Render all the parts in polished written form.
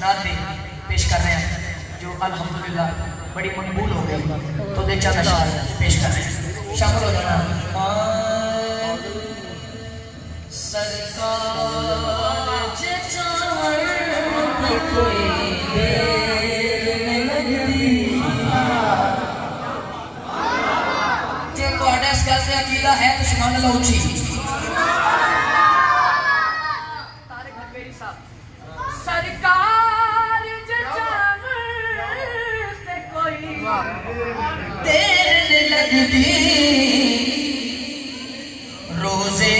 नाते पेश कर रहे हैं जो अल्हम्दुलिल्लाह बड़ी मकबूल हो गई। तो दे चंद अशआर पेश कर रहे हैं, शामिल हो जाना। सरकार जे चावल कोई देर लगदी, जे तुहाडा इस गल से अकीदा है तो सुभान अल्लाह उची। सरकार जे चावल ते कोई देर लगदी, रोजे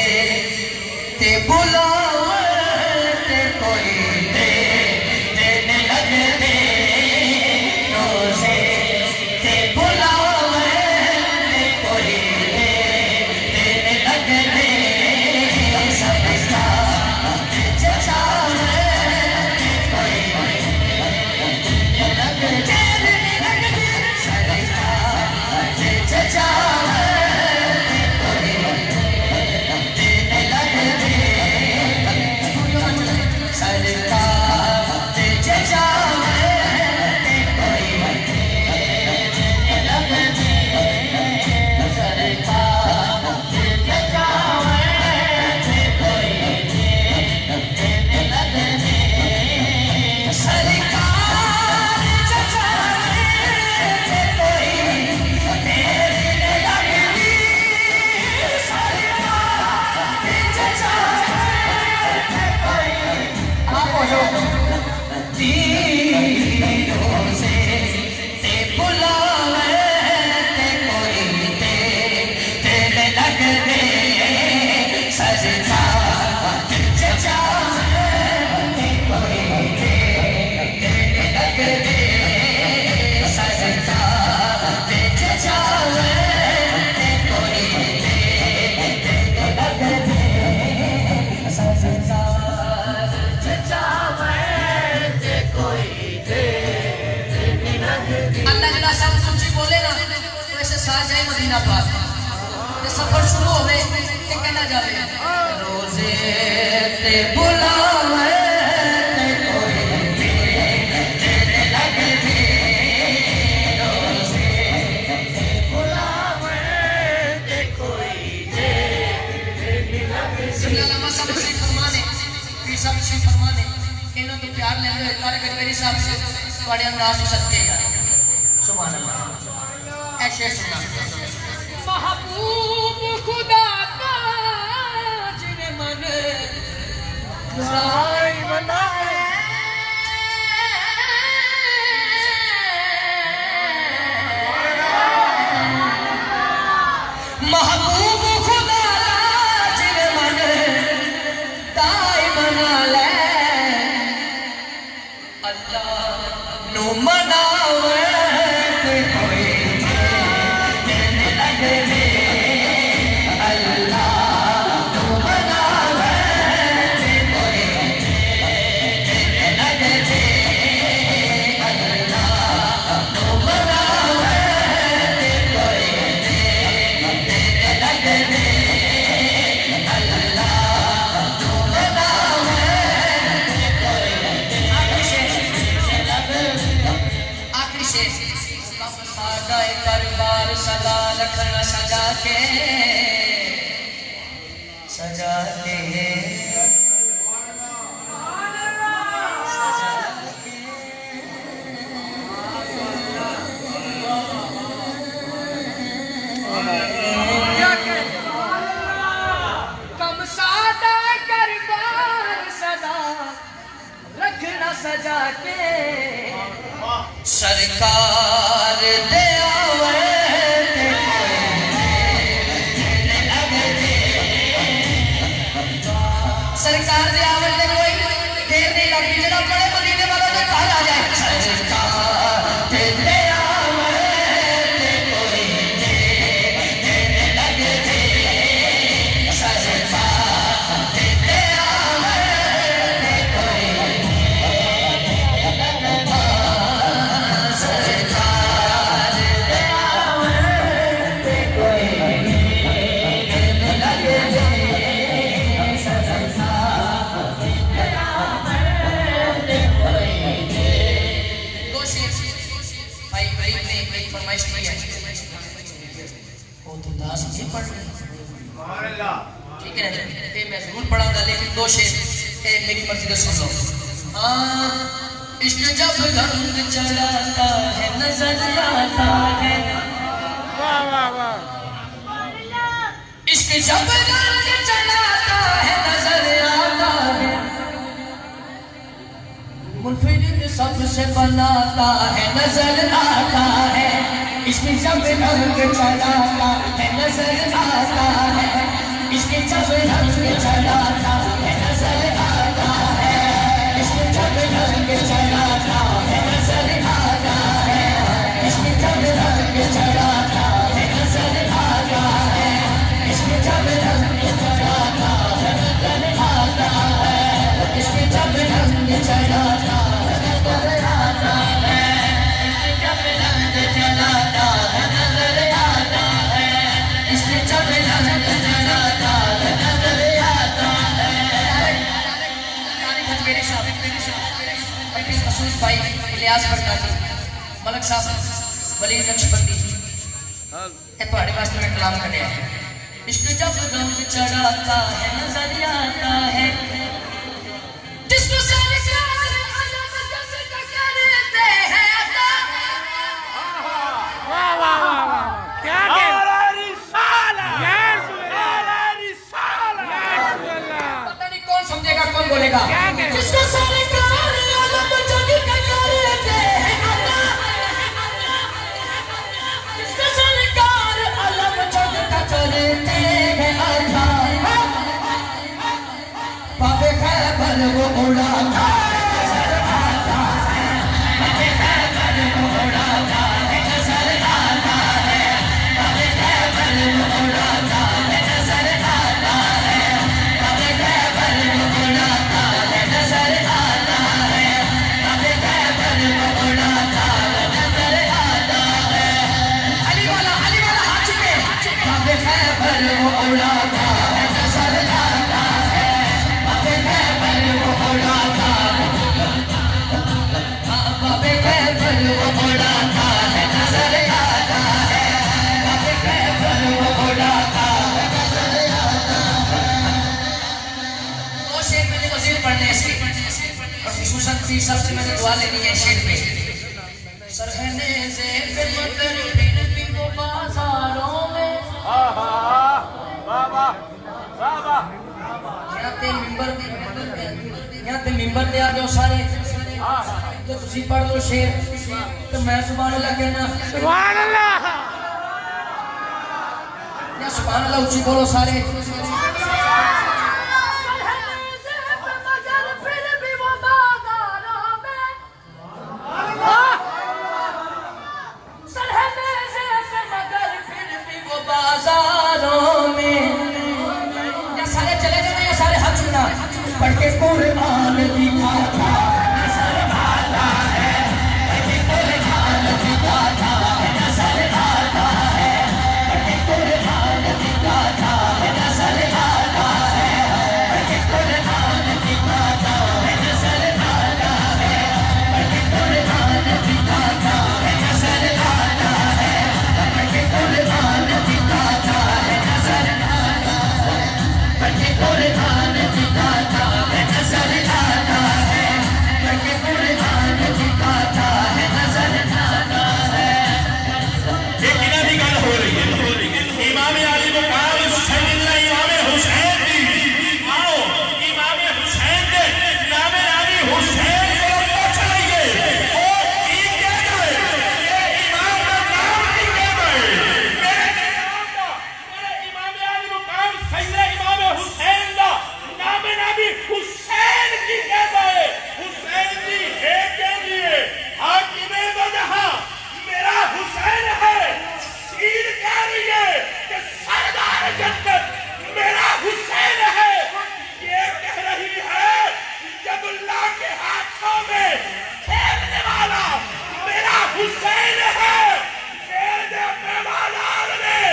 ते बुलावे ते कोई देर लगदी, रोजे ते बुलावे ते कोई देर लगदी, मदीना पाक सफर शुरू हो गए ते कहना जावे रोजे ते बुलावे ते कोई देर लगदी, रोजे ते बुलावे ते कोई देर लगदी। सुल्लामा साहब से फरमाने पीर साहब से फरमाने इन्हों तो प्यार लेंदे होए तारे गजवेरी साहब से बड़े अंदाज से सदके यार सुभान अल्लाह। ऐसे सुना महबूब खुदा का जिन्हें मन राय बनाए, महबूब खुदा जिन्हें मन दाई बना ले, अल्लाह नु मनावे दरबार सदा रखना सजा के कम सादा दरबार सदा रखना सजा के सरकार दे आवे सरकार दे आवे ते कोई देर नहीं लगती, जरा बड़े मदीने वालों ने घर आ जाए सरकार दे आवे ते कोई देर लगती, सरकार दे आवे ते कोई सरकार ठीक है ये मैं जरूर पढ़ाऊंगा, लेकिन दो शेर मेरी मर्जी का सुन लो। इश्क जब रंग चढ़ाता है नजर आता है, वाह वाह वाह, इश्क जब रंग चढ़ाता है नजर आता है, मुनफरिद सबसे बनाता है नजर आता है। इश्क जब रंग चढ़ाता है नजर आता है, इश्क जब रंग चढ़ाता है नजर आता है, इश्क जब रंग चढ़ाता है नजर आता है, इश्क जब रंग चढ़ाता है नजर आता है, इश्क जब रंग चढ़ाता है नजर आता है, इश्क जब रंग चढ़ाता है नजर आता है, इश्क जब रंग चढ़ाता है नजर आता है, इश्क जब रंग चढ़ाता है नजर आता है। मेरे साथ मसूद भाई इलियास बरकाती, मलक साहब वलीद नक्शबंदी तुम्हारे वास्ते मैं कलाम कर रहा है। इश्क जब रंग चढ़ाता है नजर आता है, जिसको सारे वाह वाह वाह वाह, क्या पता नहीं कौन समझेगा कौन बोलेगा। जिसको सारे वो उड़ाता नजर आता है, बाबे खैबर वो उड़ाता है नजर आता है, बाबे खैबर वो उड़ाता है नजर आता है, बाबे खैबर वो उड़ाता है नजर आता है, बाबे खैबर वो उड़ाता है नजर आता है। अली वाला हाथ चुके, बाबे खैबर वो उड़ाता है नजर आता है, बाबे खैबर वो उड़ाता है, बाबे खैबर वो उड़ाता है नजर आता है, बाबे खैबर वो उड़ाता है नजर आता है। दो शेर मैंने वजीर पढ़ने इसके, और खुसूसन पीर साहब से मैंने दुआ लेनी है शेर पे। सरहने से फिर मगर फिर भी वो बाजारों में, वाह वाह वाह वाह, यहाँ ते मिंबर दे आ जाओ सारे, तो तुसी पढ़ लो शेर तो मैं सुभान अल्लाह कहना, सुभान अल्लाह, या सुभान अल्लाह ऊंची बोलो सारे। बाजारों में या सारे चले जाना या सारे हाथ चुना, पढ़ के कुरान दिखाता नजर आता है, पढ़ के कुरान दिखाता है नजर आता है, पढ़ के कुरान दिखाता है नजर आता है, पढ़ के कुरान दिखाता है नजर आता है, पढ़ के कुरान दिखाता है नजर आता है, पढ़ के कुरान दिखाता है नजर आता है, पढ़ के कुरान दिखाता है नजर आता है, पढ़ के कुरान दिखाता है नजर आता है। एक इना भी गल हो रही है, इमाम अली मुकाम सल्लल्लाहु इमाम हुसैन दी, आओ इमाम हुसैन दे नामे अली हुसैन को पूछ लईए ओ की कह गए, ये इमाम का नाम की कह गए, मेरे इमाम अली मुकाम सल्लल्लाहु इमाम हुसैन दा नामे नबी हुसैन की कह गए, हुसैन जी है के लिए हाकिमे दो जहां मेरा हुसैन है, शीर कह रही है कि सरदार जन्नत मेरा हुसैन है, ये कह रही है जबुल्ला के हाथों में खेलने वाला मेरा हुसैन है, नेज़े पे बाजार में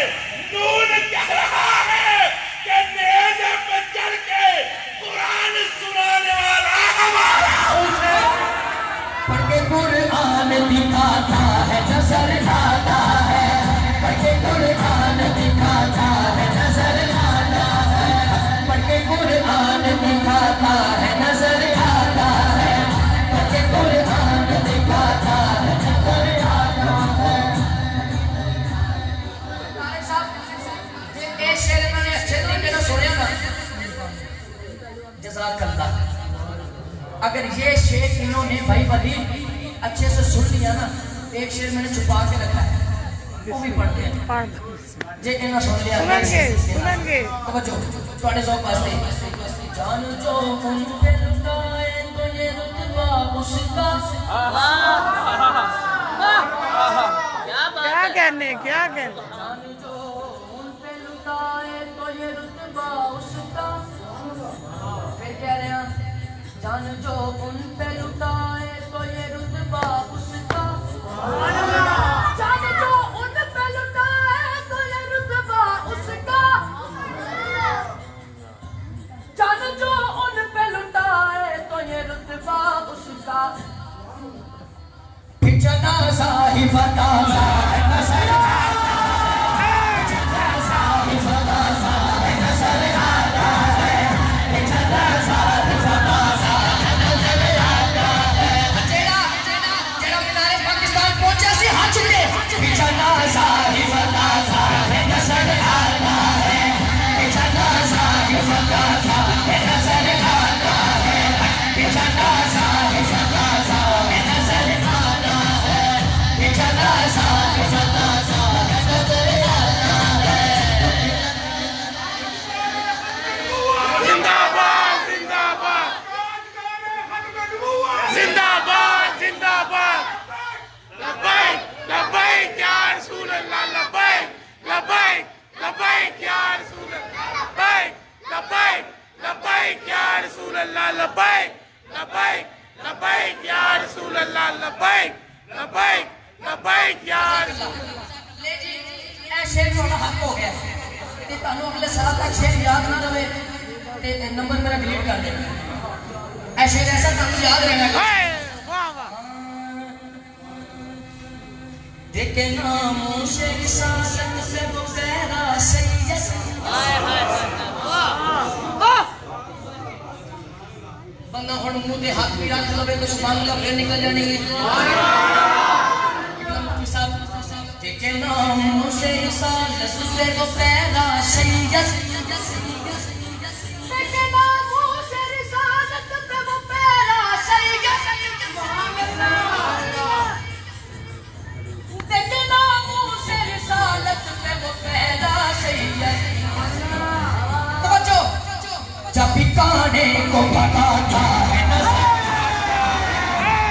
नून कह रहा है कि नेज़े पे चढ़ के कुरान सुनाने वाला हमारा हुसैन। पढ़ के कुरान दिखाता है नजर आता है, पढ़ के कुरान दिखाता है नजर आता है, अच्छे से सुन लिया ना, एक शेर मैंने छुपा के रखा है, वो भी पढ़ते हैं। पढ़ जे इन्हें सुन लिया सुनेंगे तो बच्चों थोड़े सौ पास जान जो उन पे लुटाए तो ये रुतबा उसका। क्या कहने जान जो उन पे लुटाए तो ये रुतबा उसका। फिर कह रहे हैं जान जो उन पे लुटाए तो ये रुतबा उसका। जान जो उन पे लुटाए तो ये रुतबा उसका। जान जो उन पे लुटाए तो ये रुतबा उसका। किचना साहिबता शेर थोड़ा हक हो गया ते तानू अगले साल तक शेर याद ना रहे ते नंबर मेरा डिलीट कर देना। ऐ शेर ऐसा तानू याद रहना देखे नाम से रिसालत से वो पैरा सैयद। बंदा हुण मुंह ते हाथ भी रख लवे तो सुभान अल्लाह फिर निकल जानी है। देखे नाम से रिसालत से वो पैरा सैयद। देखे नाम से रिसालत से वो पैरा सैयद। देखे नाम से रिसालत से वो पैरा सैयद। जब काने को भगाता है नजर,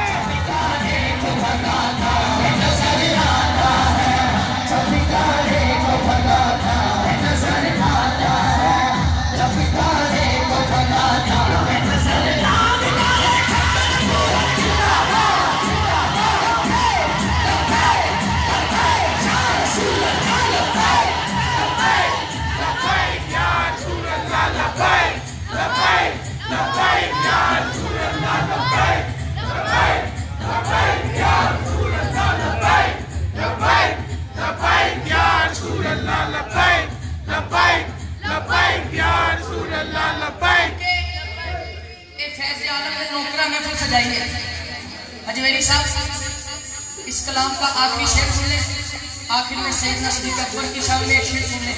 जब काने को भगाता है नजर आता है, जब काने को भगाता है नजर आता है, जब काने को भगाता है नजर आता है। सजाइए अजमेरी साहब, इस कलाम का आखिरी शेर सुन ले, आखिर में सैयदना सिद्दीक़ अकबर के सामने एक शेर सुन ले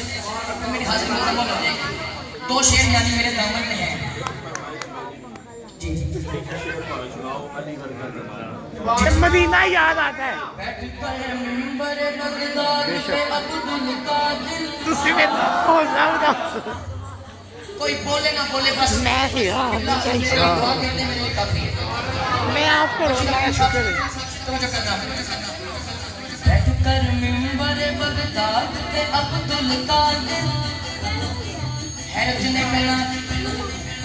तो मेरी हाजिरी मुकम्मल हो जाएगी। 2 शेर यानी मेरे दामन में है जी। मदीना याद आता है। कोई बोले ना बोले बस मैं आपको मिंबर बगदाद पे अब्दुल कादिर हैरत ने कहना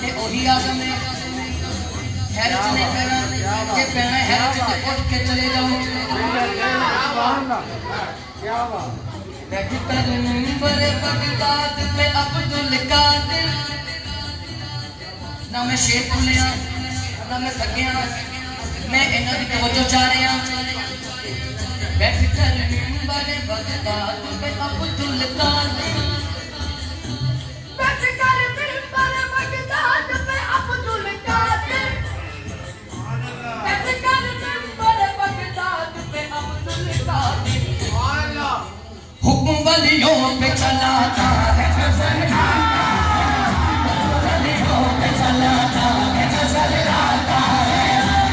ते ओही आदम है। हैरत ने कहना के कहना हैरत से उठ के चले जाओ। मिंबर बगदाद पे अब्दुल कादिर ना मैं शेर बोलिया ना मैं थकिया, मैं इन्हां दी तवज्जो चाह रहा। बैठ कर मिंबर बगदाद पे अब्दुल कादिर, बैठ कर मिंबर बगदाद पे अब्दुल कादिर, बैठ कर मिंबर बगदाद पे अब्दुल कादिर। हुक्म वलियों पे चलाता है नजर आता है, वलियों पे चलाता है नजर आता है,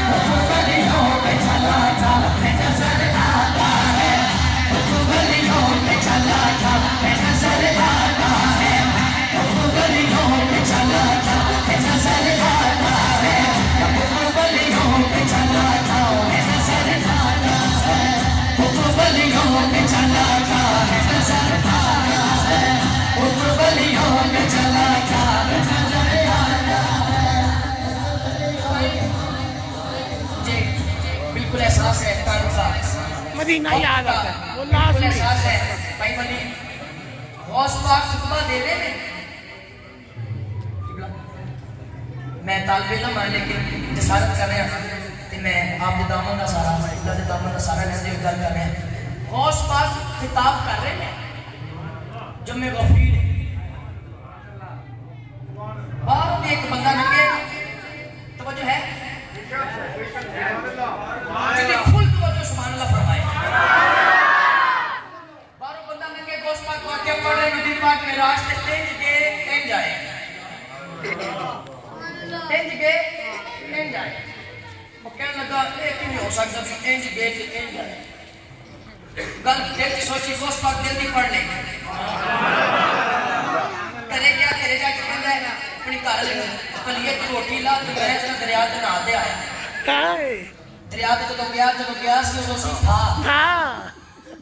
हुक्म वलियों पे चलाता बिल्कुल एहसास है टाइम का, मदीना याद आता है वो बिल्कुल लास्ट में। एहसास है भाई बनी गौस पाक खुतबा दे रहे हैं। मैं तालिब इल्म हां लेकिन जसारत कर रहा ते मैं आप दे दामन दा सारा अल्लाह दे दामन दा सारा लेंदे गल कर रहे हैं। गौस पाक खिताब कर रहे हैं जम्मे गफीर बाहरों में एक बंदा लगे तवज्जो है जितनी फुल तवज्जो सुभान अल्लाह फरमाए। बाहरों बंदा लगे गौस पाक वाकया पढ़ रहे नबी पाक में रास्ते तेज के तेज जाए तेज के तेज जाए वो कहने लगा एक नहीं हो सकता कि तेज के तेज जाए गल दिल की सोची गौस पाक जल्दी पढ़ ले करे क्या करे जाके कहता है ना अपनी घर ले कलिए की रोटी ला तो मैं जरा दरिया से नहाते आया दरिया पे तो गया सी उदों सी था हाँ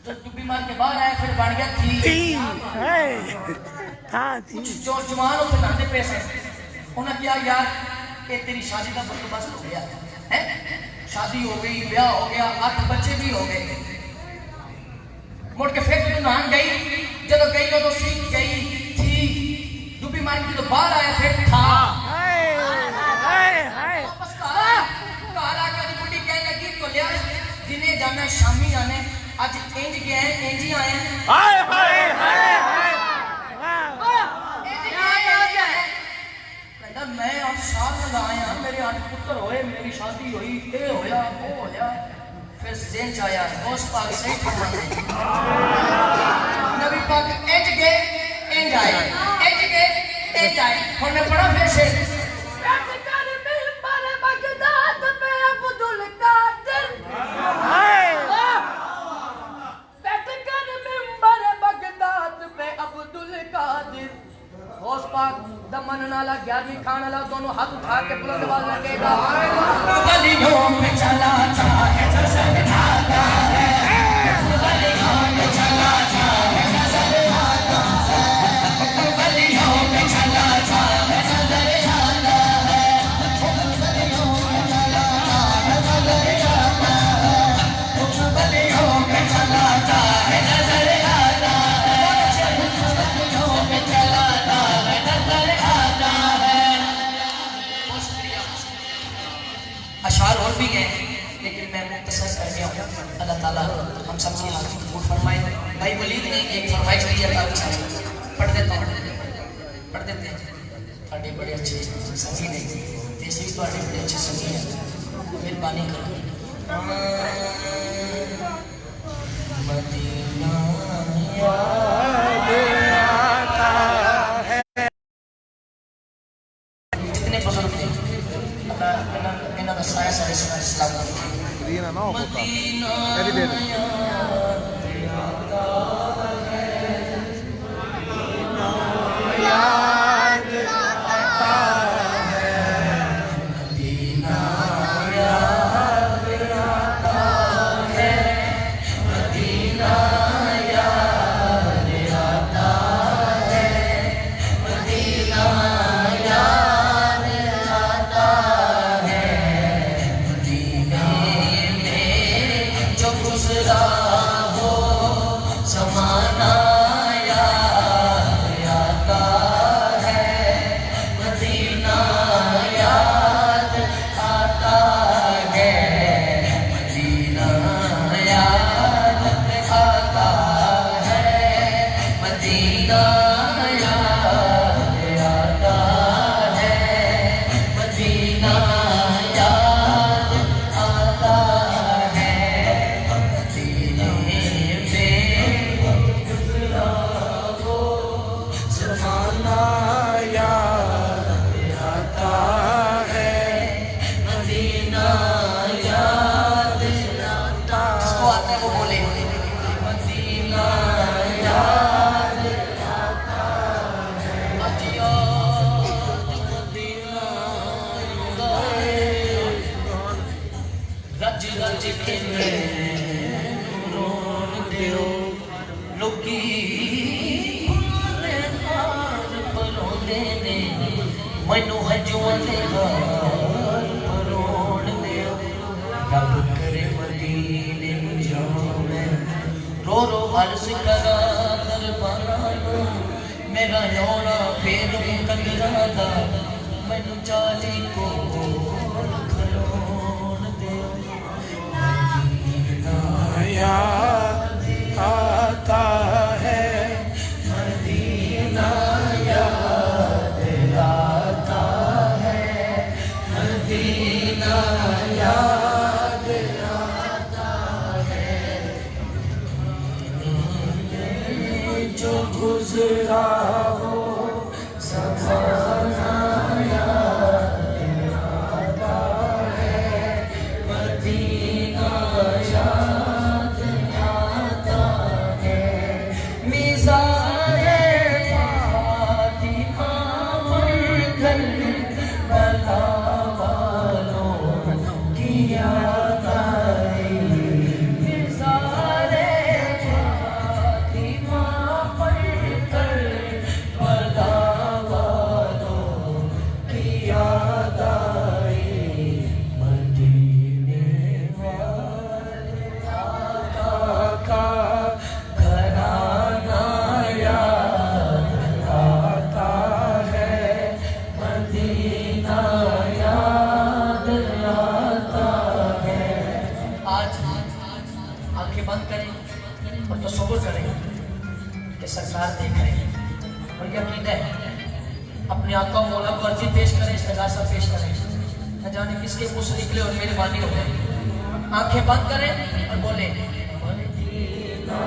तो डुब्बी मार के बाहर आया फिर बन गया थी कुछ जो जवान उसे नाते पैसे उन्हें क्या यार कि तेरी शादी का बंदोबस्त हो गया है शादी हो गई ब्याह हो गया 8 बच्चे भी हो गए मुड़ के फिर तू नहान गई जब गई उदों सी गई थी डुब्बी मार के तो बाहर आया फिर था वापस घर आके दी बुढ़ी कहने लगी तो लिया दिने जाना शामी जाने आज इंज गए इंज ही आए हाय हाय हाय हाय कहता मैं अब साल लगाया मेरे 8 पुत्र होए मेरी शादी हुई ये होया वो होया फिर दिन च आया गौस पाक सही फरमाते नबी पाक इंज गए इंज आए इंज गए इंज आए हमने पढ़ा फिर से दमन नाला 11वीं खान वाला दोनों हाथ उठा के बुलंद आवाज लगेगा गलियों में चला जाए नजर आता है गलियों में चला जाए नजर आता है गलियों में चला जाए नजर आता है गलियों में चला जाए नजर आता है गलियों में चला जाए नजर आता है गलियों में चला जाए नजर अशार और भी गए लेकिन मैं मुख्तसर कर गया हूँ। अल्लाह ताला हम सब की हाथ कबूल फरमाए। भाई वलीद ने एक फरमाइश दी है पढ़ देते हैं थोड़े बड़े अच्छे संगी ने देश भी थोड़े बड़े अच्छे संगी हैं मेहरबानी करो मदीना जितने बुजुर्ग थे इन्हों का सारे सारे इस्लाम Medina não, Medina É de dentro. मैनू हजूं ते हार परोड़ दे रब करे मदीने जाऊं मैं रो रो अर्ज करा दरबारा मेरा योना फेर कंगरा दा मैनू चाली को खलोन दे याद आता है मदीना याद आता है मदीना याद आता है जो गुजरा हो ज़माना याद आता है मदीना याद आता है मिज़ारे फातिमा मंगल बला वालों की याद आई मिज़ारे फातिमा मंगल बला वालों की याद आई मदीने वाले आका का घराना याद आता है मदीना याद आता है। आज आंखें बंद करें और तसव्वुर करें कि सरकार देख रहे हैं और यकीन है अपने आका मौला को अर्जी पेश करें इस्तिगासा पेश करें न जाने किसके मुंह से निकले और मेहरबानी हो गई। आंखें बंद करें और बोले मदीना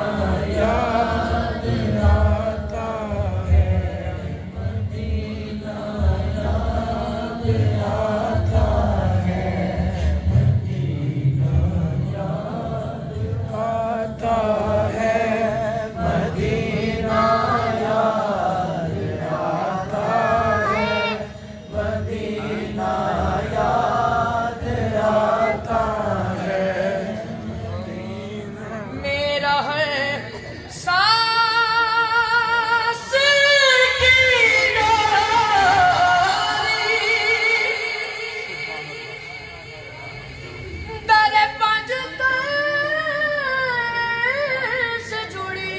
याद आता है मदीना याद आता है मदीना याद आता है मदीना याद आता है मदीना याद आता है मेरा है सांस की डोरी दर पंज से जुड़ी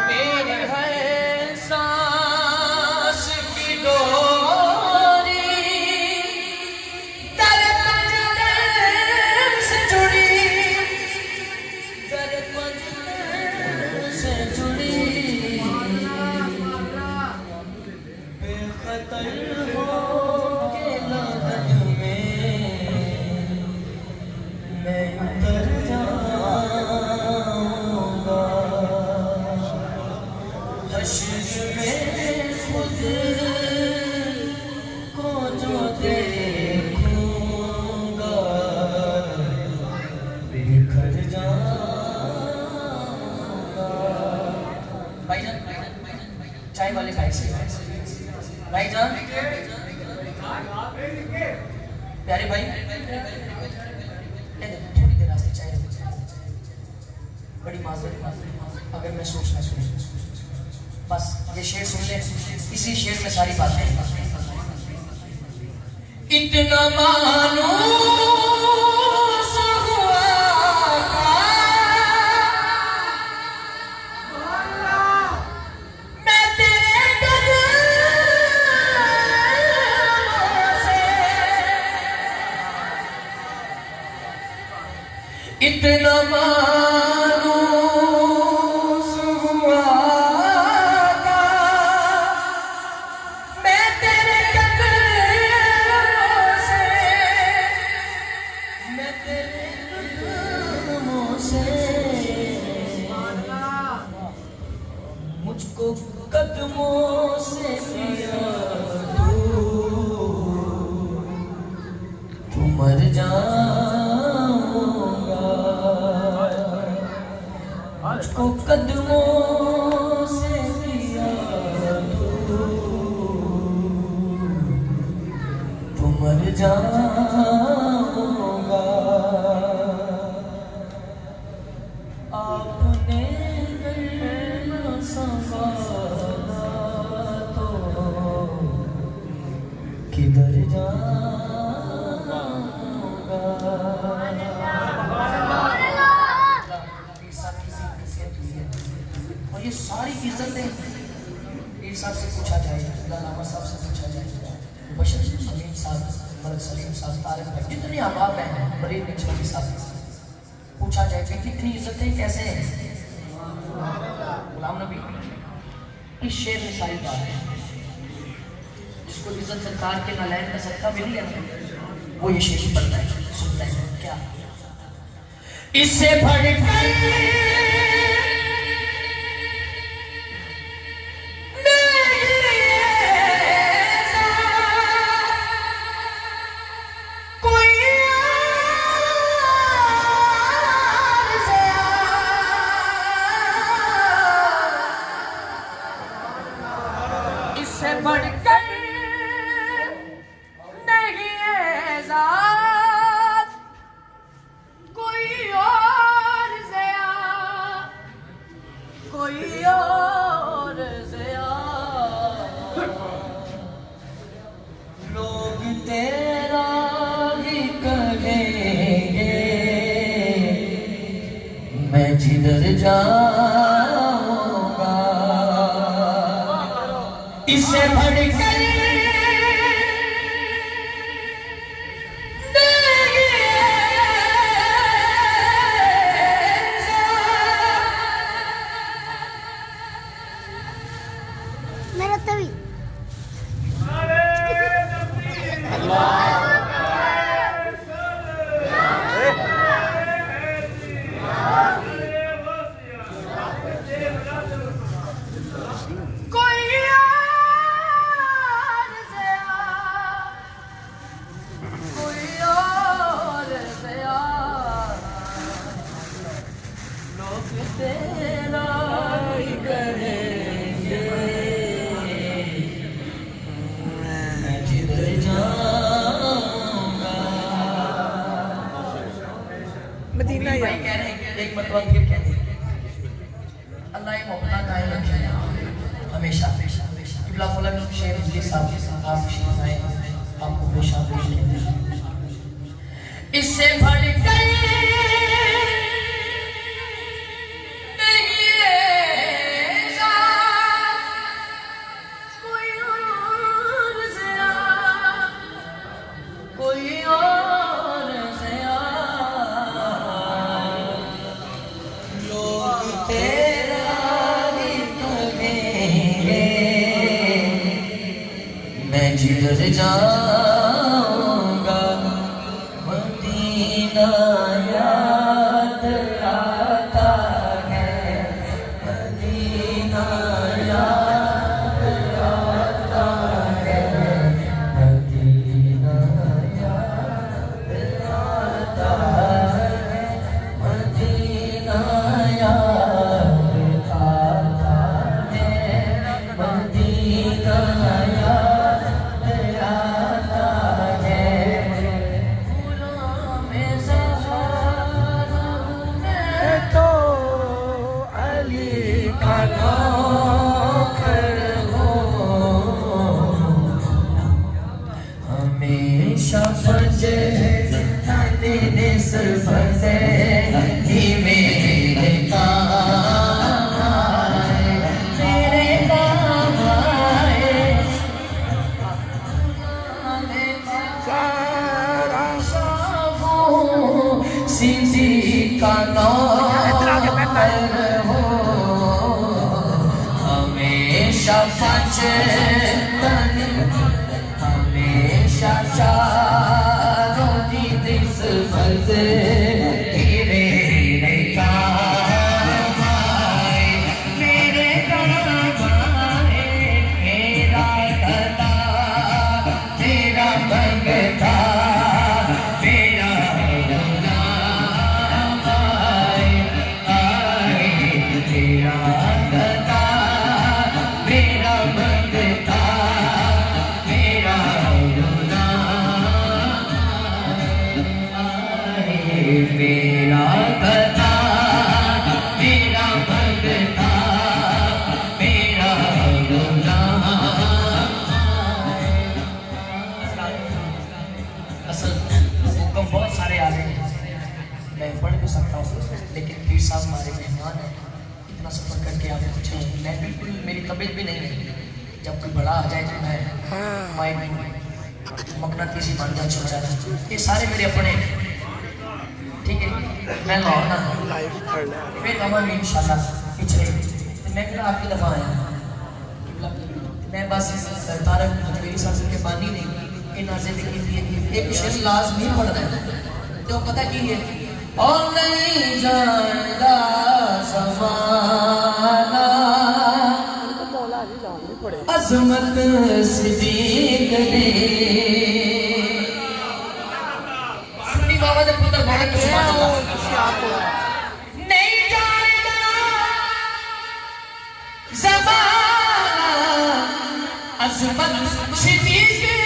मेरी है सांस की डोरी दर पंज से जुड़ी दर पंज से जुड़ी बेखतर हो के लगन में मैं उतर जाऊंगा हश्र में खुद को जो देखूंगा बिखर जाऊंगा। भाईजान चाय वाले भाई से भाईजान प्यारे भाई थोड़ी देर रास्ते चाय बड़ी माजूर अगर मैं सोच बस ये शेर सुन ले इसी शेर में सारी बातें इतना मानो मैं तेरे कदमों से इतना मायूस हुआ था मैं तेरे कदमों से मैं तेरे कदमों से मुझको कदमों से लिया तू मर जाऊंगा मुझको कदमों से लिया तू मर जाऊंगा आपने संभाला तो किधर जाऊंगा तारीफ है, कितनी आबाद है बड़ी निचलों के साथ। पूछा जाए कि कितनी इज्जत है, कैसे है गुलाम नबी। इस शेर में सारी बात है। जिसको इज्जत सरकार के नालैन का सदका मिल गया वो ये शेर पढ़ता है, सुनता है क्या। इससे बढ़कर बढ़कर नहीं है ज़ात कोई और ज़िया, कोई और ज़िया। लोग तेरा ही कहेंगे मैं जिधर जाऊंगा। इससे बढ़कर मेरा तभी मदीना भाई कह रहे हैं एक मतलब फिर कह रहे हैं अल्लाह ये मोहब्बत कायम रखे हमेशा हमेशा हमेशा। इब्ला फलक शेर जी साहब आप शेर आए आपको पेशा पेश करें। इससे बढ़कर मैं जिधर जाऊंगा मदीना याद आता है, मदीना याद आता है, मदीना याद आता है, मदीना याद आता है, मदीना हमेशा बचे तेरे सर फसे ही मेरे काम आए, मेरे काम आए। सीधी का नौकर हो हमेशा बचे चारों दिस फसे तेरे काम आए, मेरे काम आए। मेरा गदा तेरा भगता मेरा गुलाम आए, आए तेरा गदा मेरा भगता मेरा मेरा गदा मेरा भगता मेरा गुलाम। असल हुक्म बहुत सारे आ रहे हैं, मैं पढ़ भी सकता हूँ, लेकिन पीर साहब हमारे मेहमान हैं, इतना सफ़र करके आप पूछे मैं बिल्कुल मेरी तबीयत भी नहीं है। जब कोई बड़ा आ जाए तो मैं माइक मकनातीसी बन गया छोटा, ये सारे मेरे अपने, ठीक है। मैं लाहौर ना फिर कमांगे इंशाल्लाह पिछले, मैं फिर आपकी दफा आया, मैं बस तारक मेरी सासू के बानी नहीं इन जिंदगी की एक शेर लाजमी पढ़ना है, तो पता की है और नहीं जानदा ज़माना अज़मत सिद्दीक दे सुन्नी बाबा दे पुत्र बड़ा सुभान अल्लाह नहीं जानदा ज़माना अज़मत सिद्दीक दे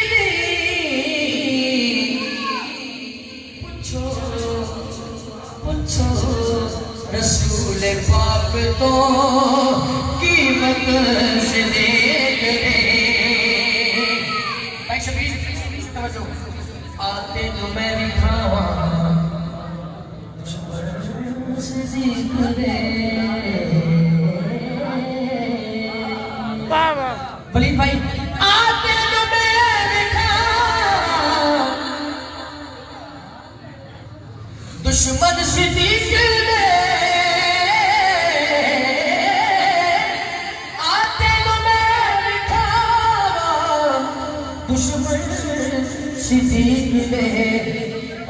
पूछो रसूल पाक तो कीमत से देख ले। भाई शबीर तवज्जो, आते तो मैं भी खावा से जिक्र दे। बाबा वलीद भाई आते तो मैं भी खावा दुश्मन से जिक्र दे। सिद्दीक ने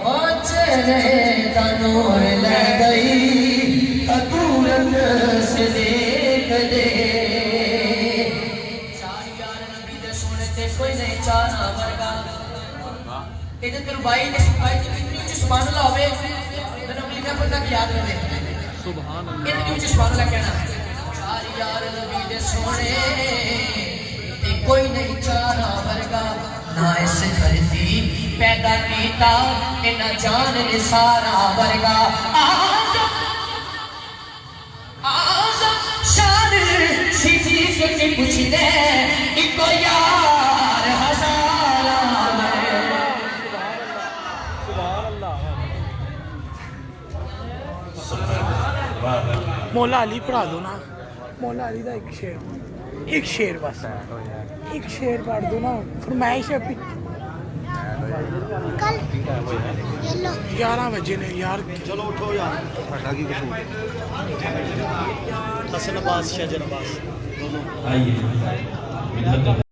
ओ चेहरे का नूर ले गई दूरत से देख दे। चार यार नबी दे सोने ते कोई नहीं चाहना वर्गा इधर तेरे भाई ने इतनी ऊंची सुभान अल्लाह होवे मैंने लिखा पता कि याद रहे सुभान अल्लाह इतनी ऊंची सुभान अल्लाह कहना। चार यार नबी दे सोने ते कोई नहीं चाहना वर्गा ना इस धरती पैदा कीता इना जान निसारा वर्गा। आज़म शान सिद्दीक के पुछदे इको यार हज़ारा मौला अली पढ़ा दो ना, मौला अली का एक शेर बस, एक शेर पढ़ दो ना, फरमाइश है। कल ये लो 11 बजे ने यार, चलो उठो यार, साडा की कसूर हसन अब्बास शाहजहां अब्बास दोनों आइए।